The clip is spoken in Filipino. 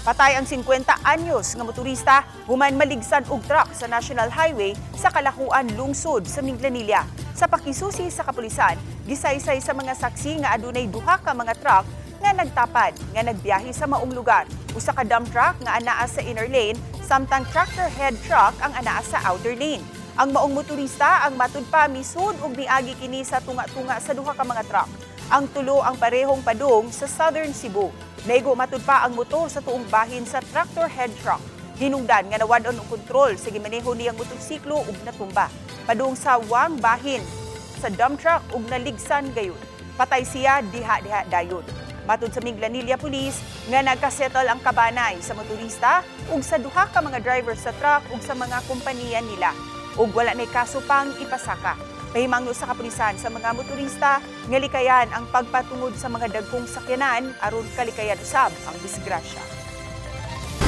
Patay ang 50 anyos nga motorista human maligsan og truck sa National Highway sa Kalakuan, lungsod sa Minglanilla. Sa pakisusi sa kapulisan, gisaysay sa mga saksi nga adunay duha ka mga truck nga nagtapad nga nagbiyahe sa maong lugar. Usa ka dump truck nga anaa sa inner lane, samtang tractor head truck ang anaa sa outer lane. Ang maong motorista ang matud pa misud og niagi kini sa tunga-tunga sa duha ka mga truck. Ang tulo ang parehong padung sa Southern Cebu. Naigo matud pa ang motor sa tuong bahin sa tractor head truck. Hinungdan nga nawadon ang kontrol sa gimaneho niyang motorsiklo ug natumba. Padung sa wang bahin sa dump truck ug naligsan gayon. Patay siya diha-diha dayon. Matud sa Minglanilla Police nga nagkasettle ang kabanay sa motorista ug sa duha ka mga driver sa truck ug sa mga kompanya nila. Ug wala nay kaso pang ipasaka. Pahimangno sa kapulisan sa mga motorista nga likayan ang pagpatungod sa mga dagkong sakyanan aron kalikayan usab ang disgrasya.